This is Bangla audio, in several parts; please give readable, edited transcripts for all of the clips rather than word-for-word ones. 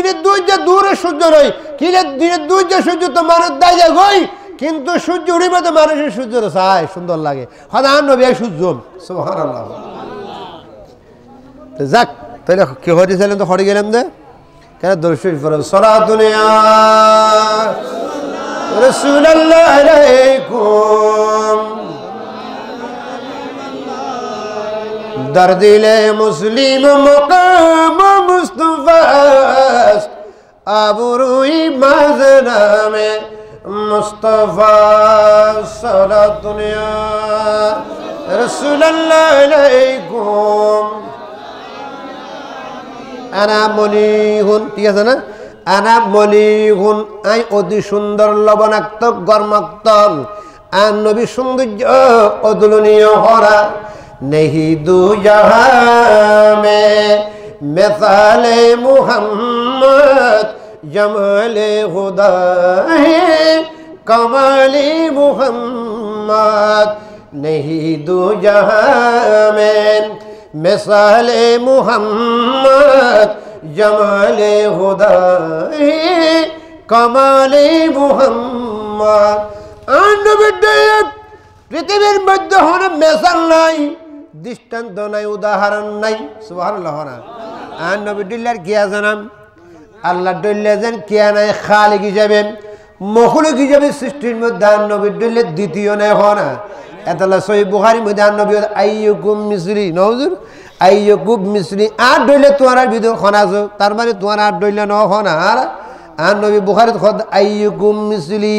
দিনের দুইটা দূরে সূর্য নয় কিলে দিনের দুইটা সূর্য তো মানুষ দাইয়া গই কিন্তু সূর্য উড়িবে তো মানুষের সূর্যের চায় সুন্দর লাগে হদান নবী সূর্য সুবহানাল্লাহ তো যাক তাহলে কি হয়েছিলেন তো হরে গেলাম দে কেন দর্শক সালাতুন ইয়া রাসূলুল্লাহ আলাইকুম দরদিলে মুসলিম মকাম মুস্তাফা আবরুই মাজনামে মুস্তাফা সালাতুন ইয়া রাসূলুল্লাহ আলাইকুম আনা মলিহুন ঠিক আছে না আনা মলিহুন আই অতি সুন্দর লবণাক্ত গর্মাক্ত আর নবী সৌন্দর্য অতুলনীয় হরা নেহি দু জাহাঁ মে মিসালে মুহাম্মদ জমালে খুদা হে কমালে মুহাম্মদ নেহি দু জাহাঁ মে মিসালে মুহাম্মদ জমালে খুদা হে কমালে মুহাম্মদ পৃথিবীর মধ্যে হন মেসাল নাই দৃষ্টান্ত নাই উদাহরণ নাই সুবহানাল্লাহ না আর নবী দিল্লার কিয়া জানাম আল্লাহ দল্লে যেন কিয়া নাই খালিক হিসাবে মখলুক হিসাবে সৃষ্টির মধ্যে আর নবী দিল্লের দ্বিতীয় নাই হনা এতলা সহি বুখারীর মধ্যে আর নবী আইয়ুকুম মিসরি নওজুর আইয়ুকুম মিসরি আর দল্লে তোমার ভিতর খনাজ তার মানে তোমার আর দল্লে ন হনা আর নবী বুখারীত খদ আইয়ুকুম মিসলি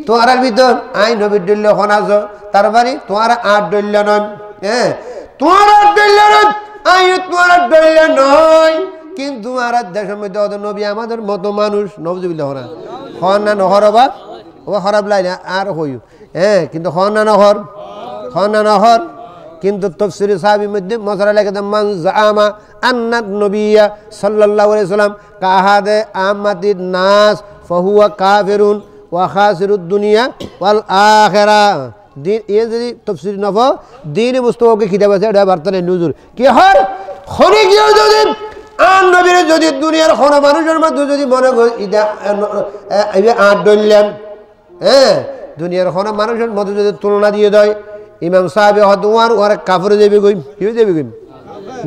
তোমার ভিতর আই নবী দল্লে খনাজ তার মানে তোমার আর দল্লে নয় হ্যাঁ তোমার আর দল্লে নয় আই তোমার আর দল্লে নয় কিন্তু আর দেশের মধ্যে ওদের নবী আমাদের মতো মানুষ নবজুবিল্লাহ হনা হন না নহর বা ও হরাব লাই না আর হইও হ্যাঁ কিন্তু হন না নহর হন না নহর কিন্তু তফসিরে সাহাবীর মধ্যে মশলা লেগে মান জামা আন্নাত নবিয়্যা সাল্লাল্লাহু আলাইহি সাল্লাম কাহাদে আমাতিন নাস ফাহুয়া কাফিরুন ওয়া খাসিরুদ দুনিয়া ওয়াল আখিরা দিন এ যদি তফসির নফ দিন মুস্তাফাকে কিতাব আছে এটা বার্তানে নুজুর কি হয় খনি কি যদি আর নবীর যদি দুনিয়ার কোন মানুষের মধ্যে যদি মনে করি এটা আট দইলাম হ্যাঁ দুনিয়ার কোন মানুষের মধ্যে যদি তুলনা দিয়ে দেয় ইমাম সাহেব হতওয়ার ওর কাফরে যাবে কই কি যাবে কই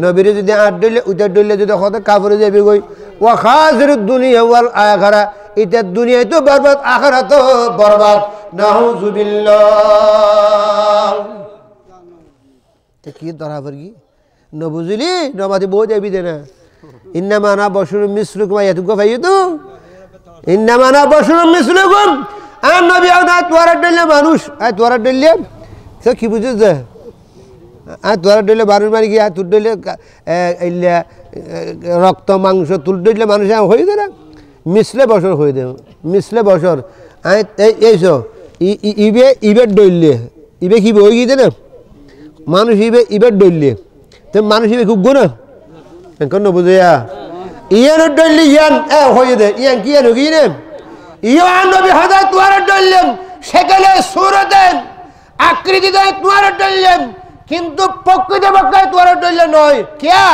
নবীর যদি আট দইলে ওইটা দইলে যদি হতে কাফরে যাবে কই ওয়া খাসিরুদ দুনিয়া ওয়াল আখিরা এটা দুনিয়ায় তো বরবাদ আখিরাত তো বরবাদ নাউযুবিল্লাহ তে কি ধরা পড়ি ন বুঝলি নমাতে বই যাবি দেনা ইন্নামা আনা বাশারুম মিসলুকুম আয়াতুকা ফাইয়ুতু ইন্নামা আনা বাশারুম মিসলুকুম আর নবী আদা তোরা দইলে মানুষ আয় তোরা দইলে সে কি বুঝিস যে আর তোরা দইলে মানুষ মানে কি আর তুই দইলে এইলা রক্ত মাংস তুল দইলে মানুষ হয়ে যায় না মিসলে বছর হয়ে দেয় মিসলে বছর এইসো ইবে ইবের দইলে ইবে কি হয়ে গিয়েছে না মানুষ ইবের দইলে তো মানুষ ইবে খুব গুণ কেন বুঝিয়া ইয়ান দইলে ইয়ান হয়ে দেয় ইয়ান কি ইয়ান কি রে ইয়ান নবী হাজার তোরা দইলেন সেখানে সুরতে আকৃতি দেয় তোরা দইলেন কিন্তু প্রকৃতি বাক্যে তোরা দইলে নয় কিয়া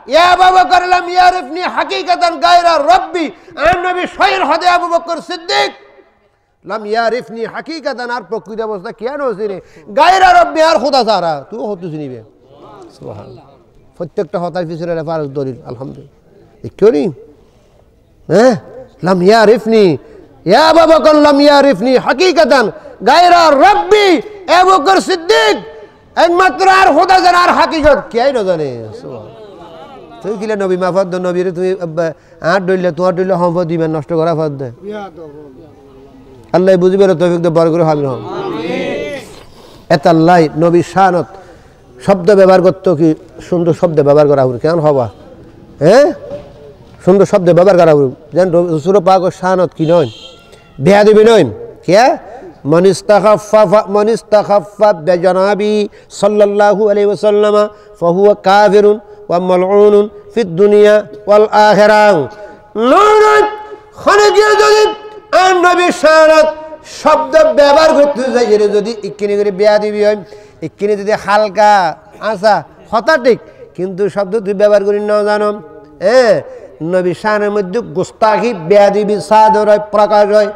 ইয়া আবু বকর লাম ইয়ারিফনি হাকিকাতান গায়রা রাব্বি আর নবী শয়র হদে আবু বকর সিদ্দিক লাম ইয়ারিফনি হাকিকাতান আর প্রকৃতি অবস্থা কেন হইছে গায়রা রাব্বি আর খোদা সারা তুই হতুস নিবে সুবহানাল্লাহ প্রত্যেকটা হতার পিছনে রেফারেন্স দলিল আলহামদুলিল্লাহ দেখনি হ্যাঁ লাম ইয়ারিফনি ইয়া আবু বকর লাম ইয়ারিফনি হাকিকাতান গায়রা রাব্বি আবু বকর সিদ্দিক একমাত্র আর খোদা জানে আর হাকিকত কেই না জানে সুবহানাল্লাহ তুই কিলে নবী মাফাত দ নবীর তুই আট দইলে তোমার দইলে সম্পদ দিবেন নষ্ট করা ফাদ দে আল্লাহ বুঝবে তৌফিক দে বড় করে হামিল হন আমিন এত আল্লাহ নবী শানত শব্দ ব্যবহার করতে কি সুন্দর শব্দ ব্যবহার করা হবে কেমন হবা হ্যাঁ সুন্দর শব্দ ব্যবহার করা হবে যেন রাসূল পাক শানত কি নয় বেয়াদবি নয় কি মান ইস্তাখাফফা বিজনাবি সাল্লাল্লাহু আলাইহি ওয়াসাল্লাম ফাহুয়া কাফিরুন ওয়া মালউনুন ফিদ দুনিয়া ওয়াল আখিরা নরত খনিকে যদি আর নবী শানত শব্দ ব্যবহার করতে যাই যদি ইকিনি করে বেয়াদবি হয় ইকিনি যদি হালকা আসা হঠাৎ কিন্তু শব্দ তুই ব্যবহার করি না জানো হ্যাঁ নবী শানের মধ্যে গুস্তাখি বেয়াদবি সাদর হয় প্রকাশ হয়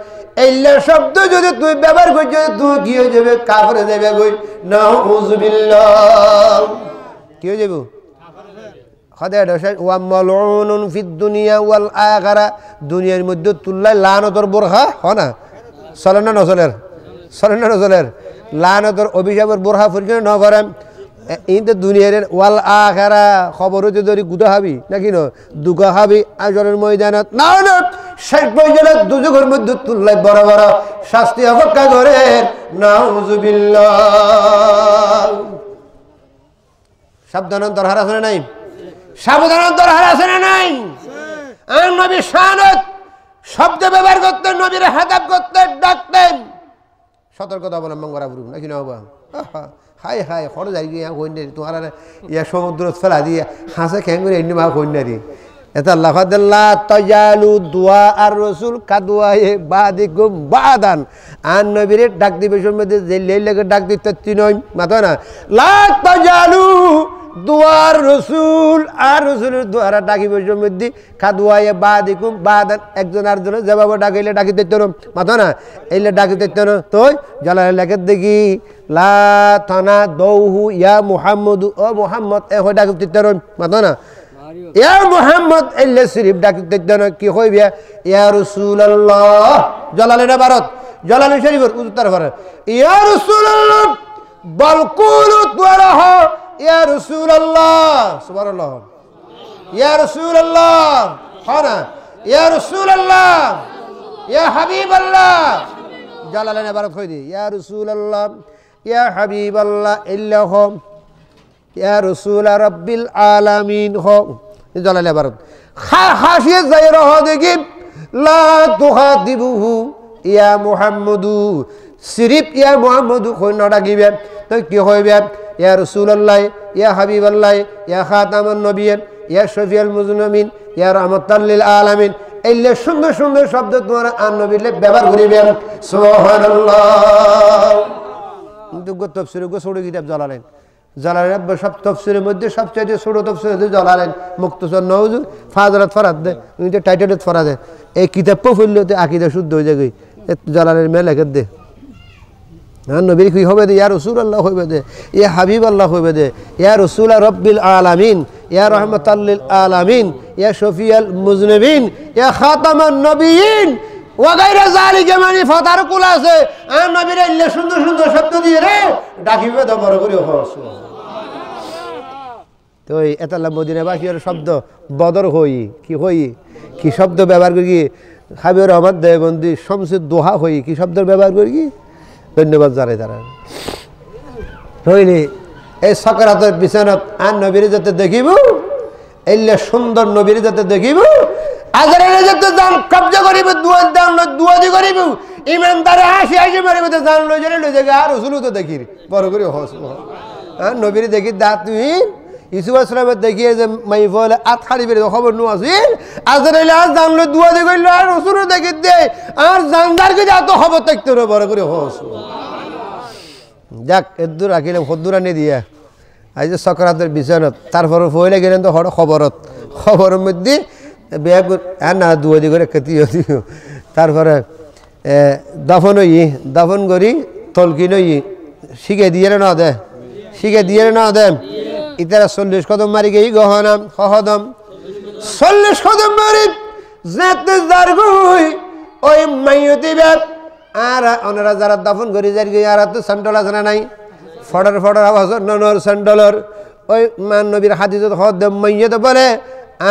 এইলা শব্দ যদি তুই ব্যবহার করছিস তুই কি হয়ে যাবে কাফের যাবে কই নাউযুবিল্লাহ কি হয়ে যাবে খদায় দশাই ওয়া মালউনুন ফিদ দুনিয়া ওয়াল আখিরা দুনিয়ার মধ্যে তুল্লাই লানতর বোরখা হয় না চলে না নচলের চলে না নচলের লানতর অভিশাপের বোরখা ফুরকে ন করেন ইনতে দুনিয়ার ওয়াল আখিরা খবর হতে ধরি গুদা হাবি নাকি ন দুগা হাবি আজরের ময়দানত না না শেষ পর্যন্ত দুজকের মধ্যে তুল্লাই বড় বড় শাস্তি অপেক্ষা করে নাউযুবিল্লাহ সাবধান দরকার আছে না নাই সাবধান দরকার আছে না নাই আর নবী শানত শব্দ ব্যবহার করতেন নবীর হেদাব করতেন ডাকতেন সতর্কতা অবলম্বন করা পুরো নাকি না বাবা হাই হাই খড় যাই গিয়া কইনে তোমার ইয়া সমুদ্র ফেলা দিয়ে হাসে খেং করে এমনি মা কইনারি এটা লাফাদাল্লাহ তাজালু দুয়া আর রাসূল কাদওয়ায়ে বাদিকুম বাদান আন নবীর ডাক দিবে সম্বন্ধে যে লেগে ডাক দিতে তিনই মাথা না লা তাজালু দুয়ার রাসূল আর রাসূলের দুয়ারা ডাকিবে সম্বন্ধে কাদওয়ায়ে বাদিকুম বাদান একজন আর জন জবাব ডাকাইলে ডাকিতে তোর মাথা না এইলে ডাকিতে তোর তুই জালালে লেগে দেখি লা তানা দৌহু ইয়া মুহাম্মদু ও মুহাম্মদ এ হয় ডাকিতে তোর মাথা না ইয়া মুহাম্মদ ইল্লা শরীফ ডাকিতে দেন কি কইবে ইয়া রাসূলুল্লাহ জালালে না ভারত জালালে শরীফের উত্তর করে ইয়া রাসূলুল্লাহ বল কুলু তুরাহ ইয়া রাসূলুল্লাহ সুবহানাল্লাহ ইয়া রাসূলুল্লাহ হানা ইয়া রাসূলুল্লাহ ইয়া হাবিবাল্লাহ জালালে না ভারত কই দি ইয়া রাসূলুল্লাহ ইয়া হাবিবাল্লাহ ইল্লাহুম ইয়া রাসূল রাব্বিল আলামিন হো জালালে ভারত খাসিয়ে যাই রহ দেখি লা তুহাদিবুহু ইয়া মুহাম্মাদু সিরিফ ইয়া মুহাম্মাদু কই না ডাকিবে তো কি হইবে ইয়া রাসূলুল্লাহ ইয়া হাবিবাল্লাহ ইয়া খাতামুন নবিয়্যিন ইয়া শফিউল মুজনিমিন ইয়া রাহমাতাল লিল আলামিন এইলে সুন্দর সুন্দর শব্দ তোমরা আন নবীলে ব্যবহার করিবেন সুবহানাল্লাহ কিন্তু তাফসীরে গো ছোট কিতাব জালালেন জালালেন সব তাফসীরের মধ্যে সবচেয়ে ছোট তাফসীর হচ্ছে জালালেন মুক্তসর নওজুল ফাজরাত ফরাদ দে উনিতে টাইটেলত ফরাদে এই কিতাব পড়লেতে আকীদা শুদ্ধ হয়ে যায় জালালের মেলা লেখা দে না নবীর কি হবে দে ইয়া রাসূলুল্লাহ হবে দে ইয়া হাবিবাল্লাহ হবে দে ইয়া রাসূল রাব্বিল আলামিন ইয়া রাহমাতাল লিল আলামিন ইয়া শফিউল মুজনিবিন ইয়া খাতামুন নবিয়্যিন ওয়াগাইরা যালিকা মানে ফাতার কুল আছে আর নবীর ইল্লা সুন্দর সুন্দর শব্দ দিয়ে রে ডাকিবে তো বড় করে হস তো এতাল্লা মদিনাবাসীর শব্দ বদর হই কি শব্দ ব্যবহার করি হাবিবুর রহমান দেববন্দি শামসুদ দোহা হই কি শব্দ ব্যবহার করি ধন্যবাদ জানাই তারা হইনি এই সাকারাতের বিছানাত আর নবীর যাতে দেখিব এইলে সুন্দর নবীর যাতে দেখিব আজরাইল যাতে জান কবজা করিব দুয়া দি করিব ইমানদার আসি মারিব তো জান লই যাবে আর রাসূল তো দেখির বড় করে হস আর নবীর দেখি দাতুই ইসুফ আসলামের দেখিয়ে যে মাইফল আতখারি বের খবর নো আছিল আজরাইল আজ জানলো দুয়া দি কইল আর রাসূল দেখি দে আর জানদার কে যত খবর দেখতে বড় করে হস যাক এদুর রাখিলাম হদ্দুরা নে দিয়া আজ সাকারাতের বিছানাত তারপর ফইলে গেলেন তো খবরের মধ্যে ব্যাগ আর না দুয়া দি করে কেতি তারপরে দফন করি তলকি নই শিখে দিয়ে না দে ইতারা 40 কদম মারি গই গহনাম হহদম 40 কদম মারি যেতে জারগুই ওই মাইয়তি ব্যাগ আর ওনারা যারা দফন করি যাই গই আর তো সেন্ট্রাল আছে না নাই ফডর আওয়াজ ননর সেন্ট্রালর ওই মান নবীর হাদিসত হদম মাইয়ত বলে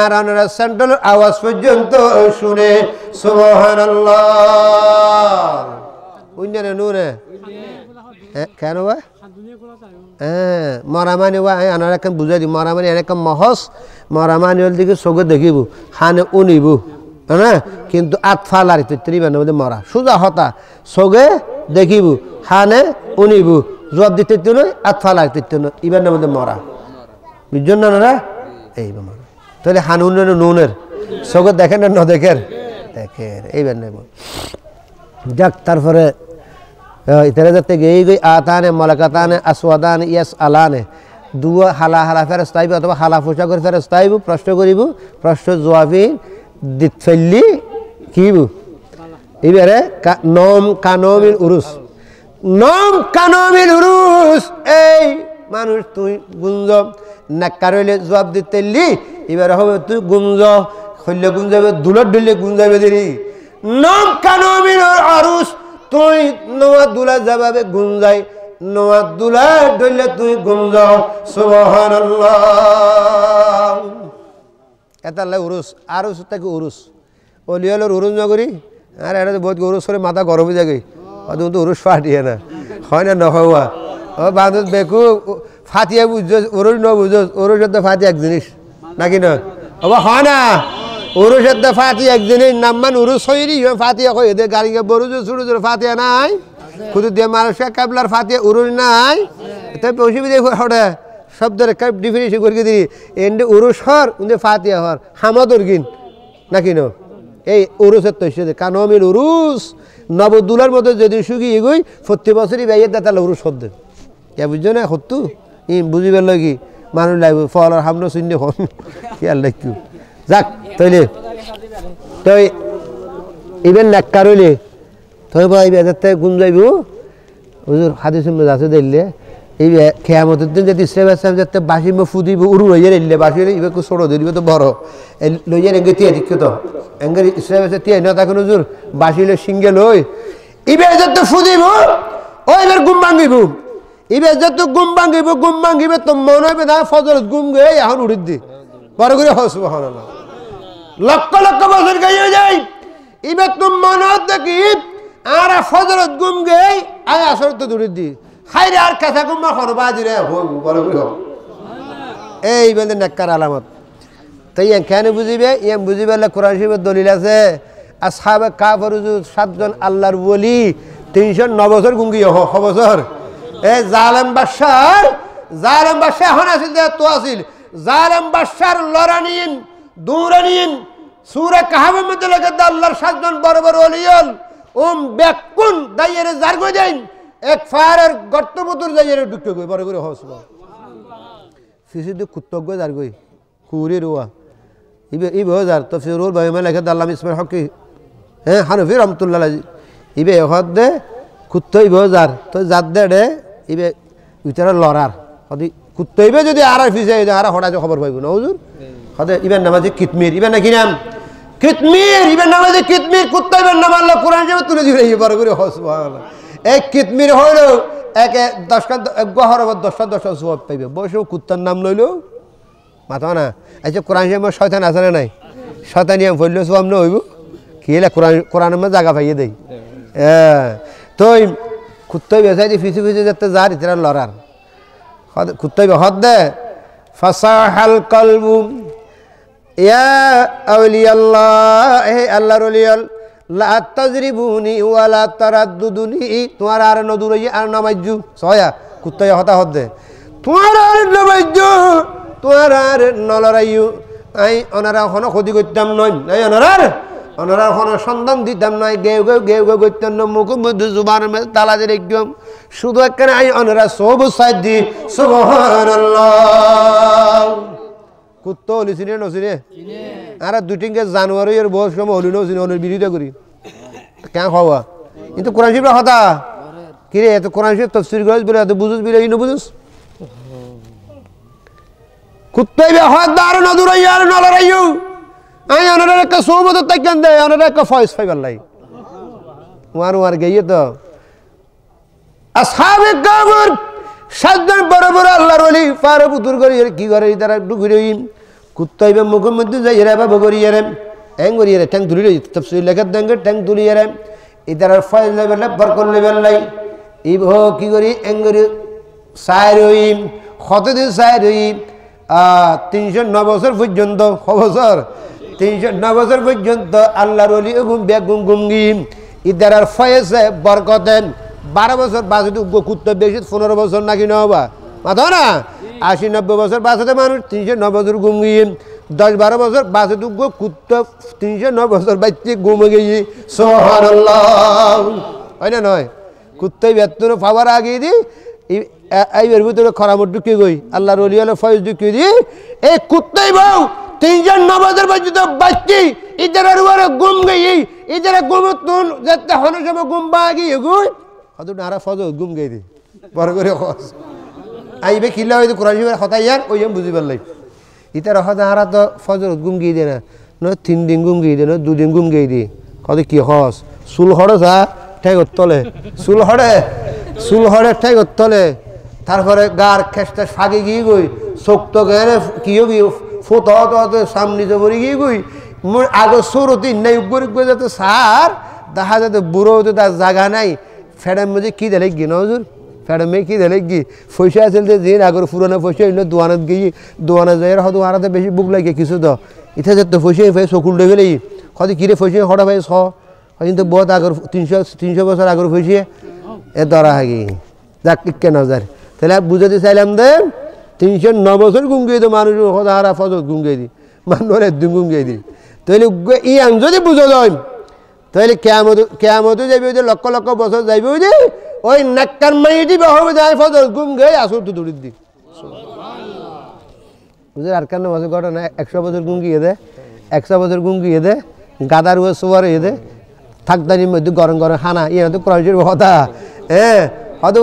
আর ওনারা সেন্ট্রালের আওয়াজ পর্যন্ত শুনে সুবহানাল্লাহ উন্নয়নে নুনে কেন বা মরামানি বা আনারা কেন বুঝাই দি মরামানি এনেকা মহস মরামানি হল দিকে চোখে দেখিব হানে উনিব হ্যাঁ কিন্তু আতফা লারি ত্রিবানের মধ্যে মরা সোজা হতা চোখে দেখিব হানে উনিব জবাব দিতে নয় আতফা লারি নয় ইবানের মধ্যে মরা বুঝছেন না এই মরা তাহলে হানুন নুনের চোখে দেখেন না দেখেন এইবার নেব যাক তারপরে ইতারা যাতে গেই গই আতানে মলাকাতানে আসওয়াদানে ইয়াস আলানে দুয়া হালা ফেরস্তাইব অথবা হালা পোশাকের ফেরস্তাইব প্রশ্ন করিব প্রশ্ন জবাবি দিত ফেললি কি এবারে নম কানমিল উরুস নম কানমিল উরুস এই মানুষ তুই গুঞ্জ নাক্কার হইলে জবাব দিতেলি এবারে হবে তুই গুঞ্জ হইলে গুঞ্জাবে দুলত দিলে গুঞ্জাবে দেরি নম কানমিল উরুস তুই নোয়া দুলা যাবে গুঞ্জাই নোয়া দুলা ধরলে তুই গুঞ্জ সুবহানাল্লাহ এটা উরুস আর থেকে উরুস অলিয়ালোর উরুস নগরী আর এটা বহুত উরুস করে মাথা গরম হয়ে যায় অত তো উরুস ফাটিয়ে না হয় না নহওয়া ও বাঁধত বেকু ফাটিয়ে বুঝছো উরুস ন বুঝো উরুসের তো ফাটি এক জিনিস নাকি না ও হয় না উরুসের তো ফাটি এক জিনিস নামমান উরুস হইরি ফাটিয়া কই এদের গাড়ি বড় ছোট ছোট ফাটিয়া নাই খুদ দিয়ে মানুষের কাবলার ফাটিয়া উরুস নাই তাই অসুবিধা হঠাৎ শব্দের ডিফিনিশন করে দিই এন্ডে উরুস হর উন্দে ফাতিয়া হর হামাদুর গিন নাকি ন এই উরুসের তো কানমিল উরুস নবদুলার মধ্যে যদি সুগি এগোই প্রতি বছরই বাইয়ের দা তাহলে উরুস হদ্দে কে বুঝছো না হত্তু ই বুঝিবার লাগি মানুষ লাগবে ফল আর হামনো শূন্য হন খেয়াল রাখু যাক তৈলে তই ইবেন নাক্কার হইলে তই ভাই বেজাতে গুম যাইব হুজুর হাদিস মধ্যে আছে দেখলে এই খেয়ামতের দিন যদি ইসলাম আসলাম যাতে বাসি মো ফুদিব উরু লইয়া নিলে বাসি ইবে ছোট ধরিব তো বড় লইয়া এঙ্গে টিয়া ঠিক তো এঙ্গে ইসলাম আছে টিয়া না তখন হুজুর বাসি লই সিঙ্গে লই ইবে যত ফুদিব ও এবার গুম ভাঙিব ইবে যত গুম ভাঙিব তো মনে হবে না ফজরত গুম গে এখন উড়ি দি বড় করে সুবহানাল্লাহ লক্ষ লক্ষ বছর গাইয়ে যায় ইবে তো মনে দেখি আর ফজরত গুম গে আয় আসর তো উড়ি দি খাইরে আর কাঁথা কুম্মা খরবাজিরে বড় করে হোক এই বলে নেককার আলামত তাই কেন বুঝিবে ইয়াম বুঝিবে কোরআন শরীফের দলিল আছে আসহাবে কাফ হুজুর 7 জন আল্লাহর ওলি 309 বছর গুঙ্গি বছর এ জালেম বাদশা এখন আছিল তো আছিল জালেম বাদশার লড়ানিন দৌড়ানিন সূরা কাহফের মধ্যে লেখা আল্লাহর 7 জন বড় বড় ওলিয়ল বেকুন দাইয়ের জারগো দেন এক ফায়ারের গর্ত মতুর যাইয়ে ঢুকে গই বড় করে হস ফিসিদু কুত্তগ যার গই কুরি রুয়া ইবে হাজার তফসিরুল বাইমা লেখা আল্লাহ ইসমাইল হকি হ্যাঁ হানফি রহমাতুল্লাহ ইবে হদ দে কুত্ত ইবে হাজার তো জাত দে ইবে ভিতরে লড়ার হদি কুত্ত ইবে যদি আর ফিসে আর হঠাৎ খবর পাইব না হুজুর হদে ইবেন নামাজে কিতমির ইবেন নাকি নাম কিতমির ইবেন নামাজে কিতমির কুত্ত ইবেন নাম আল্লাহ কোরআন যে তুলে দিবে বড় করে হস সুবহানাল্লাহ এক কিতমির হইল এক 10টা সওয়াব পাইবে বসে কুত্তার নাম লইল মাথা না আচ্ছা কোরআন শরীফে শয়তান আছে না নাই শয়তানিয়া বললো সওয়াব না হইব কি হলে কোরআনের মধ্যে জায়গা পাইয়ে দেই তো কুত্তাই বেসাই দি ফিসি যেতে যার ইতরা লড়ার কুত্তাই হদ দে ফাসাহাল কলবু ইয়া আউলিয়াল্লাহ হে আল্লাহর ওলিয়াল লা তাজরিবুনি ওয়ালা তারাদ্দুদুনি তোমার আর নদুরই আর নামাজ্জু সয়া কুত্তাই হতা হদে তোমার আর নামাজ্জু তোমার আর নলরাইয়ু আই অনারা হন ক্ষতি করতাম নয় নাই অনারা হন সন্ধান দিতাম নয় গেউ গেউ করতাম না মুখ মধ্যে জুবান তালা দিয়ে একদম শুধু একখানে আই অনারা সব সাইড দি সুবহানাল্লাহ কুত্তো হলিছিনে নছিনে আর দুটিকে জানুয়ারি এর বয়স কম হলি নছিনে অনেক বিরোধিতা করি কেন খাওয়া কিন্তু কোরআন শরীফ হতা কিরে এত কোরআন শরীফ তফসির গজ বলে এত বুঝুস বিলে ইনো বুঝুস কুত্তাই বে হদার নদুরাইয়ার নলরাইয়ু আই অনারা একটা সোবত তাকান দে অনারা একটা ফয়েজ ফাইবার লাই ওয়ার গইয়ে তো আসহাবে কাবর সাদর বড় বড় আল্লাহর ওলি ফারে পুতুর করি কি করে তারা ডুগুরিন কুত্তাইবে মুখের মধ্যে যাই রে বাবা করিয়ে রে এঙ্গরি রে ট্যাঙ্ক তুলি তাফসীর লেখা দেঙ্গে ট্যাঙ্ক তুলি রে ইদার ফাইল লেভেল বরকত লেভেল লাই ইব কি করি এঙ্গরি সাইরইম কতদিন সাইরইম 309 বছর পর্যন্ত বছর 309 বছর পর্যন্ত আল্লাহর ওলি গুম বেগুম গুমগি ইদার ফয়েজে বরকতেন 12 বছর বাজে কুত্তা বেশি 15 বছর নাকি নবা মাথা না 80-90 বছর বাঁচতে মানুষ 309 বছর গুম গিয়ে 10-12 বছর বাঁচে কুত্তা 309 বছর বাচ্চে গুমে গিয়ে সুবহানাল্লাহ হয় না নয় কুত্তাই বেতন পাওয়ার আগে দি এইবার ভিতরে খরামত ঢুকে গই আল্লাহর ওলি হলে ফয়েজ ঢুকে দি এই কুত্তাই বউ তিনজন নবদের পর্যন্ত বাচ্চি ইদারে রুয়ারে গুম গই ইদারে গুম তুন যেতে হন সময় গুম বাগি গুই হয়তো নারা ফজর গুম গই দি বড় করে খস আইবে কিলা হইতো কোরআন শরীফের কথা ইয়ার ওই বুঝি পারলাই ইতার হদা হারা তো ফজর গুম গই দে না ন 3 দিন গুম গই দে না 2 দিন গুম গই দি কত কি খস চুল হড়ে যা ঠাই তলে চুল হড়ে ঠাই তলে তারপরে গার খেসটা ফাগে গিয়ে গই চোখ তো গেলে কি হবি ফোত সামনে যাবরি গিয়ে গই মোর আগে সরতি নাই উপরে গিয়ে যাতে সার দেখা যাতে বুড়ো হতে তার জায়গা নাই ফেডার মধ্যে কি দেলে গি নজর ফেডার মেয়ে কি দেলে গি পয়সা আছে যে আগর পুরোনো পয়সা এনে দোয়ানত গিয়ে দোয়ানা যায় হয়তো আরাতে বেশি বুক লাগে কিছু তো ইথা যেতে পয়সা ভাই চকুল ডে ফেলেই হয়তো কিরে পয়সা হঠাৎ ভাই কিন্তু বহুত আগর 300 বছর আগর পয়সা এ ধরা হাগি যাক কিকে নজর তাহলে বুঝাতে চাইলাম দে 309 বছর গুম গিয়ে তো মানুষ হারা ফজর গুম গিয়ে দি মানুষের একদিন গুম গিয়ে দি তাহলে ই আন যদি বুঝো যায় তাহলে কেয়ামত যাবি ওই যে লক্ষ লক্ষ বছর যাইবে ওই যে ওই নাক্কার মাই দিবে হবে যায় ফজর গুম গিয়ে আসল তো দৌড়ির দি বুঝে আর কেন মাসে ঘটনা 100 বছর গুম গিয়ে দে 100 বছর গুম গিয়ে দে গাদার ও সোয়ার ইয়ে দে থাকদানির মধ্যে গরম গরম খানা ইয়ে তো কোরআনের কথা হ্যাঁ হয়তো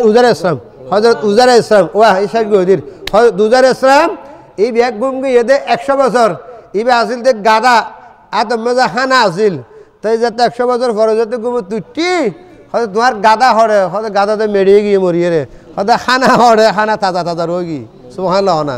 উজার ইসলাম হজরত উজার ইসলাম ওয়া ইসাক গদির হজরত উজার ইসলাম এই ব্যাগ গুম গিয়ে দে 100 বছর ইবে আসিল দে গাদা এত মজা খানা আসিল তাই যাতে 100 বছর পরে যাতে গুম তুটি হয়তো তোমার গাদা হরে হয়তো গাদাতে মেরিয়ে গিয়ে মরিয়ে রে হয়তো খানা হরে খানা তাজা তাজা রোগী সুবহানাল্লাহ না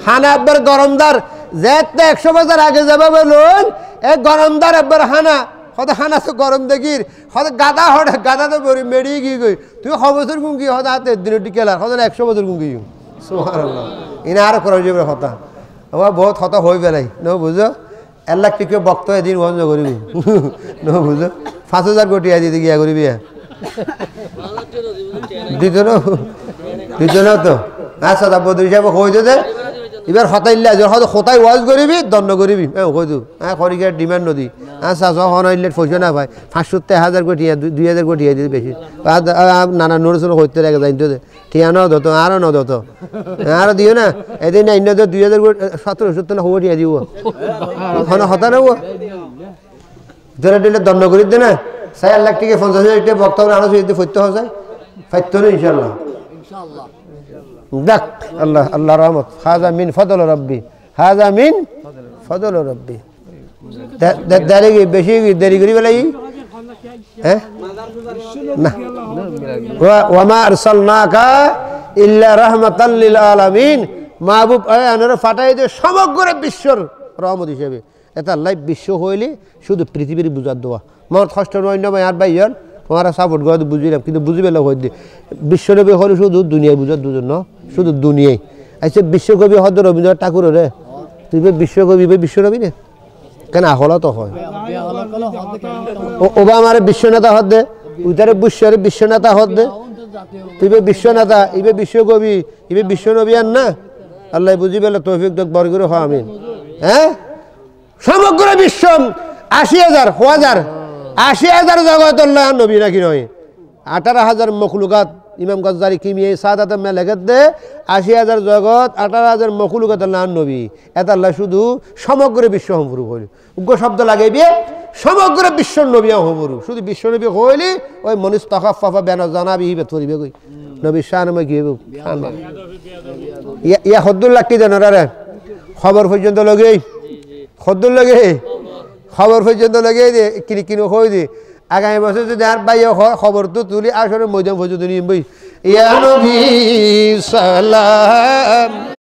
খানা একবার গরমদার যেতে 100 বছর আগে যাবে বলুন এই গরমদার একবার খানা হয়তো খানা তো গরম দেখির হয়তো গাদা হরে গাদা তো মেরিয়ে গিয়ে গই তুই 100 বছর গুম গিয়ে হয়তো হাতে দিন টিকেলার হয়তো 100 বছর গুম গিয়ে সুবহানাল্লাহ ইনা আর করা যাবে হতা আমার বহুত হতা হয়ে বেলাই ন বুঝো 1 লাখ টিকে বক্ত এদিন বন্ধ করবি ন বুঝো 5000 কোটি দিয়ে গিয়া করবি দিত না তো আচ্ছা তা বদরি সাহেব হয়ে দে এবার হতাইল্লা হয়তো হতাই ওয়াজ করিবি দণ্ড করিবি হয়তো হ্যাঁ খরিকার ডিমান্ড নদী আচ্ছা যখন আইলে পয়সা না পাই 500 কোটি 2000 কোটি দিয়ে বেশি নানা নড়ছিল হইতে লাগে যাইতো দে ঠিয়া ন দত আরও ন দত আরও দিও না এদিন আইন 2000 কোটি 1770 না হবো টিয়া দিব হতা নেব যারা দিলে দণ্ড করি দে না 4 লাখ টাকা 50,000 টাকা বক্তব্য আনা যদি ফৈত্য হয়ে যায় ফাইত্য না ইনশাল্লাহ দেখ আল্লাহ আল্লাহ রহমত হাজা মিন ফদল রব্বি হাজা মিন ফদল রব্বি দেরি বেশি দেরি করি বেলাই হ্যাঁ না ওয়ামা আরসালনাকা ইল্লা রাহমাতাল লিল আলামিন মাহবুব আনারা ফাটাই দে সমগ্র বিশ্বর রহমত হিসেবে এটা লাইভ বিশ্ব হইলে শুধু পৃথিবীর বুঝার দোয়া মত কষ্ট নয় না আর ভাইয়ান তোমারা সাপোর্ট করে বুঝিলাম কিন্তু বুঝিবে না হয়ে বিশ্বনবী হলে শুধু দুনিয়ায় বুঝার দুজন শুধু দুনিয়ায় আচ্ছা বিশ্বকবি হদ রবীন্দ্রনাথ ঠাকুর রে তুই বিশ্বকবি বিশ্বনবী রে কেন হলো তো হয় ওবা আমার বিশ্বনেতা হদ দে উদারে বিশ্বরে বিশ্বনেতা হদ দে তুই বিশ্বনেতা ইবে বিশ্বকবি ইবে বিশ্বনবী আর না আল্লাহ বুঝি পেলে তৌফিক দেখ বরগুর হ আমিন হ্যাঁ সমগ্র বিশ্ব 80,000 80,000 জগত নবী নাকি নয় 18,000 মখলুকাত ইমাম গজ্জালি কিমিয়ে সাদাত মে লেখে দে 80,000 জগৎ 18,000 মখলুকাত নবী এটা আল্লাহ শুধু সমগ্র বিশ্ব সম্পূর্ণ হইল উগ্র শব্দ লাগাইবি সমগ্র বিশ্ব নবী সম্পূর্ণ শুধু বিশ্ব নবী হইলি ওই মনিস তখাফফা বেনা জানাবি হিবে তরিবে কই নবী শানমে কি হইব ইয়া হদ্দুল্লাহ কি জানারে খবর পর্যন্ত লগেই খদ্দুল লাগে খবর পর্যন্ত লাগিয়ে দিয়ে কিনো হয়ে দিয়ে আগামী বছর যদি আর বাইরে খবর তো তুলি আসলে মৈদান পর্যন্ত নিয়ে ইয়া নবী সালাম।